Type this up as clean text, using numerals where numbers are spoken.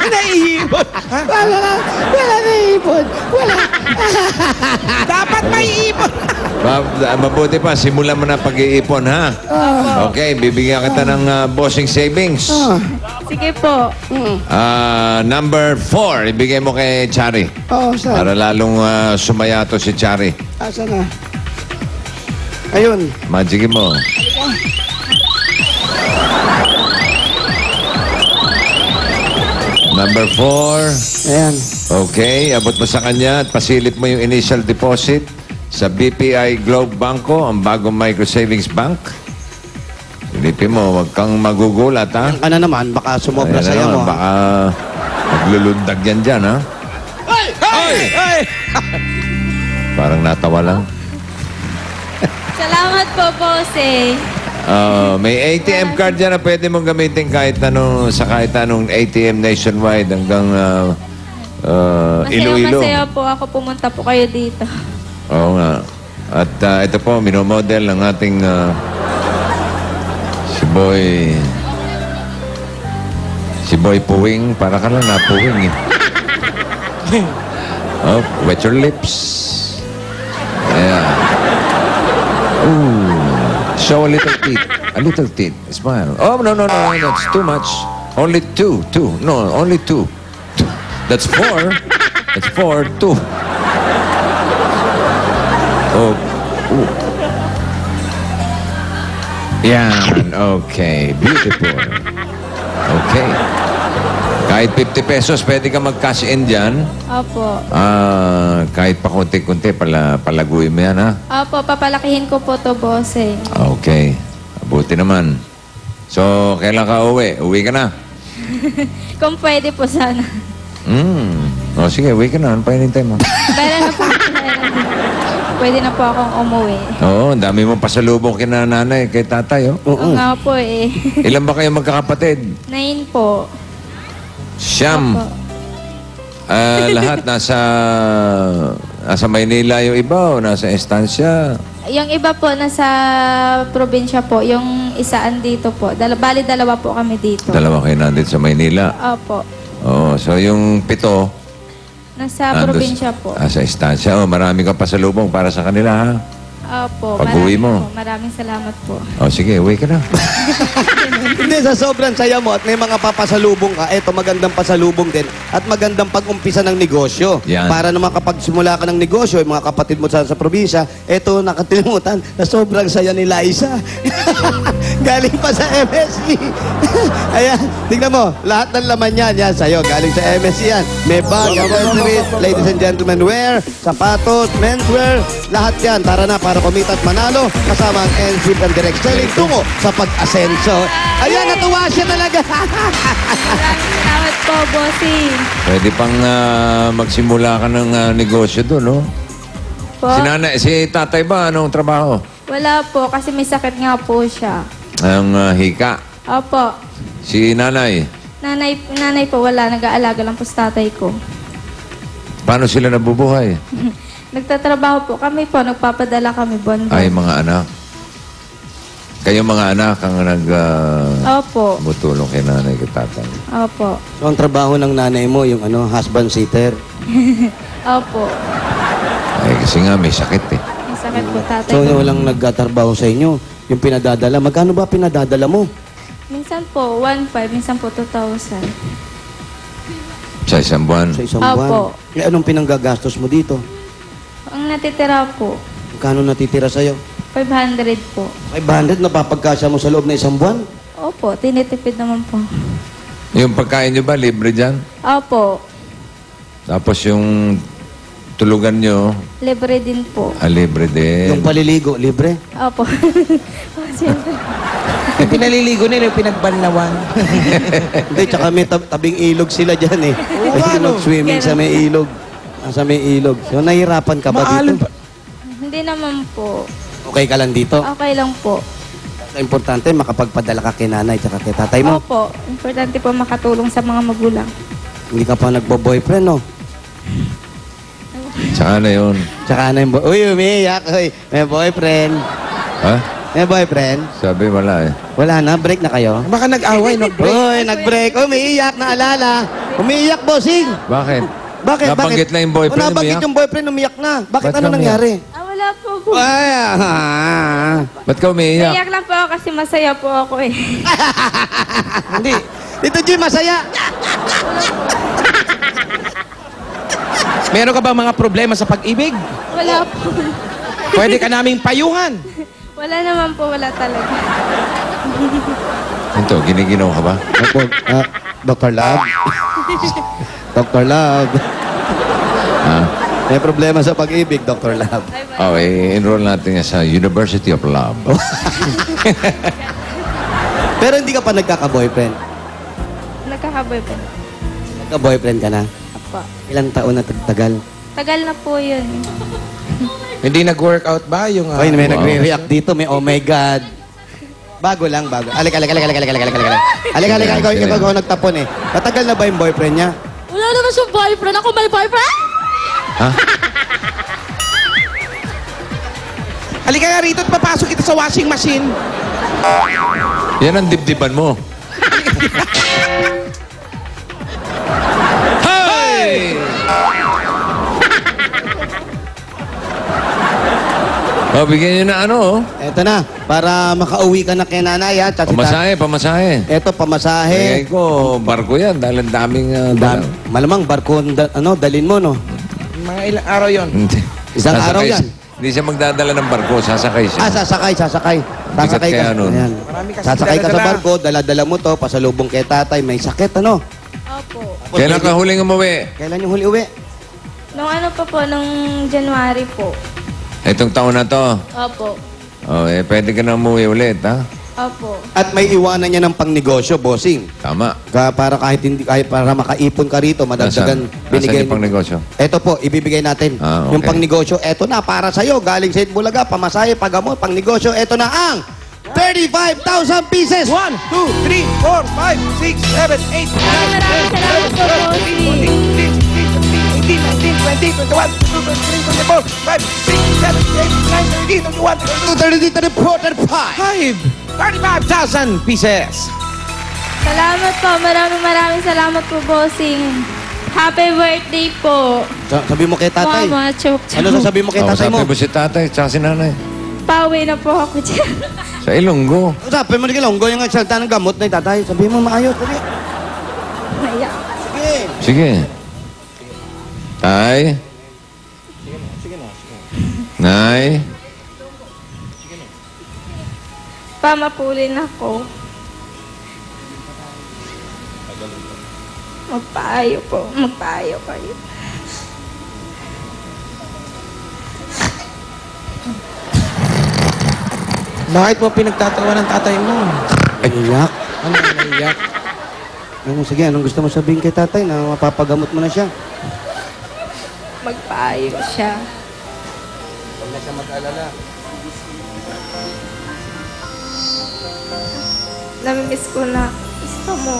Naiipon. Wala naiipon. Wala. Dapat may ipon. Mabuti pa, simulan mo na pag-iipon, ha? Okay, bibigyan kita ng bossing savings. Sige po. Number 4, ibigay mo kay Chari. Oo, saan? Para lalong sumayato si Chari. Asan na? Ayun. Magicin mo. Number 4. Ayan. Okay, abot mo sa kanya at pasilip mo yung initial deposit sa BPI Globe Banco, ang bagong micro savings bank. Silipin mo, huwag kang magugulat, ha? Ano naman, baka sumobra Ayan sa'yo naman, mo. baka maglulundag yan dyan, ha? Ay! Parang natawa lang. Salamat po, bossing. May ATM card dyan na pwede mong gamitin kahit anong, sa kahit anong ATM nationwide hanggang Iloilo. Masaya po ako pumunta po kayo dito. Oo nga. At ito po, minomodel ng ating si Boy Puwing. Para ka lang napuwing, eh. Oh, wet your lips. Yeah. Ooh. Show a little teeth. A little teeth. Smile. Oh, no. That's too much. Only two. No, only two. That's 4. That's 4. 2. Oh. Ooh. Yan. Okay. Beautiful. Okay. Kahit 50 pesos, pwede ka mag-cash in dyan. Opo. Kahit pa konti-konti, palaguin mo yan, ha? Opo, papalakihin ko po to, bossing. Okay. Mabuti naman. So, kailan ka uwi? Uwi ka na? Kung pwede po sana. O, sige, uwi ka na. Ano pa hinintay mo? Meron na po. Pwede na po akong umuwi. Oo, ang dami mong pasalubong kina nanay, kay tatay, oh. Oo nga po eh. Ilan ba kayo magkakapatid? 9 po. Siyam. Opo. Lahat nasa Maynila yung iba o nasa estansya? Yung iba po nasa probinsya po. Yung isa andito po. Bali, dalawa po kami dito. Dalawa kayo nandito sa Maynila. Opo. Oo, so yung 7, Nasa nandun probinsya po. sa estansya. Oh, marami kang pasalubong para sa kanila, ha? Opo. Pag-uwi mo. Po. Maraming salamat po. O, sige, uwi ka na. Hindi, sa sobrang saya mo at may mga papasalubong ka, eto magandang pasalubong din at magandang pag-umpisa ng negosyo. Yan. Para naman kapag simula ka ng negosyo, yung mga kapatid mo sa probinsya, eto nakatilimutan na sobrang saya ni Liza. Galing pa sa MSC. Ayan, tingnan mo, lahat ng laman yan sa'yo. Galing sa MSC yan. May bag, accessories, ladies and gentlemen wear, sapatos, menswear, lahat yan. Tara na para kumita at manalo kasama ang NSIP and direct selling tungo sa pag-asenso. Ayan, natuwa siya talaga. Maraming salamat po, bossing. Pwede pang magsimula ka ng negosyo doon, no? Po? Si tatay ba, anong trabaho? Wala po, kasi may sakit nga po siya. Ang hika. Opo. Si nanay, Nanay po, wala. Nag-aalaga lang po sa tatay ko. paano sila nabubuhay? Nagtatrabaho po kami po. Nagpapadala kami buwan. Ay, mga anak. Kayong mga anak ang Opo. tumutulong kay nanay kay tatay. Opo. So, ang trabaho ng nanay mo, yung husband sitter. Opo. Ay, kasi nga may sakit, eh. May sakit po tatay So, ko. walang nagtatrabaho sa inyo. Yung pinadadala, magkano ba pinadadala mo? Minsan po, 1,500. Minsan po, 2,000. Sa isang buwan. Sa isang Opo. buwan? Eh, anong pinanggagastos mo dito? Ang natitira po, Magkano natitira sa'yo? 500 po. 500 napapagkasya mo sa loob na isang buwan? Opo, tinitipid naman po. Yung pagkain nyo ba, libre dyan? Opo, Tapos yung tulugan nyo, libre din po. libre din. Yung paliligo, libre? Opo. Siyempre. Yung pinaliligo nila, yung pinagbanlawan. Hindi, tsaka may tabing ilog sila dyan eh. Oo, Kasi ano? mag-swimming sa may ilog. Sa may ilog. So, nahihirapan ka ba Maalam dito? pa. Hindi naman po. Okay ka lang dito? Okay lang po. Ang importante, makapagpadala ka kay nanay tsaka kay tatay mo. Opo, importante po makatulong sa mga magulang. Hindi ka pa nagbo-boyfriend, no? Tsaka na yun. Tsaka na yung uy, umiiyak. Uy, may boyfriend. Ha? May boyfriend? Sabi wala eh. Wala na, break na kayo? Baka nag-away, nag-break. Uy, nag-break. Umiiyak, naalala. Umiiyak, bossing. Bakit? Bakit? Nabanggit na yung boyfriend, Oh, nabanggit umiyak? yung boyfriend, umiyak na. Bakit? Ba't Ano ka nangyari? Wala po po. Ay, Ba't ka umiiyak? Naiyak lang po ako kasi masaya po ako eh. Hindi. Ito, Jim, masaya. Meron ka ba mga problema sa pag-ibig? Wala po. Pwede ka naming payungan. Wala naman po, wala talaga. Ito, giniginaw ka ba? Ako, Dr. Love. Dr. Love. Ha? May problema sa pag-ibig, Dr. Love. Oh, i-enroll natin yan sa University of Love. Pero hindi ka pa nagkaka-boyfriend. Nagkakaboy po. Nagka-boyfriend ka na. Apo. Ilang taon na tagal? Tagal na po yun. Hindi nag-workout ba yung... Ay, may Wow. nagre-react dito. May oh my God. Bago lang, bago. Alik. Ikaw nagtapon eh. Matagal na ba yung boyfriend niya? Wala naman siyang boyfriend. Ako may boyfriend? Ha? Halika nga rito at papasok kita sa washing machine. Yan ang dibdiban mo. Hey! Oh, bigyan nyo na ano, oh. Eto na, para makauwi ka na kay nanay ha. Tsaka si Pamasahe, pamasahe. Eto, pamasahe. Kaya ko, barko yan. Dahil ang daming... Malamang barko, dalin mo, no? Mga ilang araw yon. Hindi. Isang araw yan. Hindi siya magdadala ng barko, sasakay siya. Sasakay. Sasakay kaya ka. nun. Ayan. Marami kasi Sasakay ka sa dala-dala. barko, dala-dala mo to, pasalubong kay tatay, may sakit, ano? Opo. Kailan ka huling umuwi? Kailan yung huli uwi? Nung ano pa po, nung January po. Itong taon na to. Opo. Oh, pwede ka na umuwi ulit, ha? Opo. At may iwanan niya ng pangnegosyo, bossing. Tama. Para kahit para makaipon ka rito, madagdagan Nasaan yung pangnegosyo? Ito po, ibibigay natin. Ah, okay. Yung pangnegosyo, eto na, para sa'yo. Galing sa Bulaga, pamasahe, pagamot, pangnegosyo. Eto na ang 35,000 pieces! 1, 2, 3, 4, 5, 6, 7, 8, 9, 10, Maraming salamat po, Bossy. 18, 19, 20, 21, 22, 23, 24, 5, 6, 7, 8, 9, 30, 21, 30, 34, 35! 35,000 pieces. Salamat po. Maraming salamat po, bossing. Happy birthday po. Sabi mo kay tatay. Mama, choke. Ano sasabihin mo kay tatay mo? Sabi mo si tatay, tsaka si nanay. Pauwi na po ako dyan. Sa Ilonggo. Sabi mo ni Kilonggo yung salta ng gamot na yung tatay. Sabi mo maayos. Sabi. Naiyak. Sige. Sige. Tay? Nay? Pamapulin ako. Magpaayo po. Magpaayo kayo. Bakit mo pinagtatawa ng tatay mo? Iyak. Ano ang naiyak? Ano, sige, anong gusto mo sabihin kay tatay na mapapagamot mo na siya? Magpaayo siya. Huwag na siya mag-alala. Namimiss ko na. Gusto mo.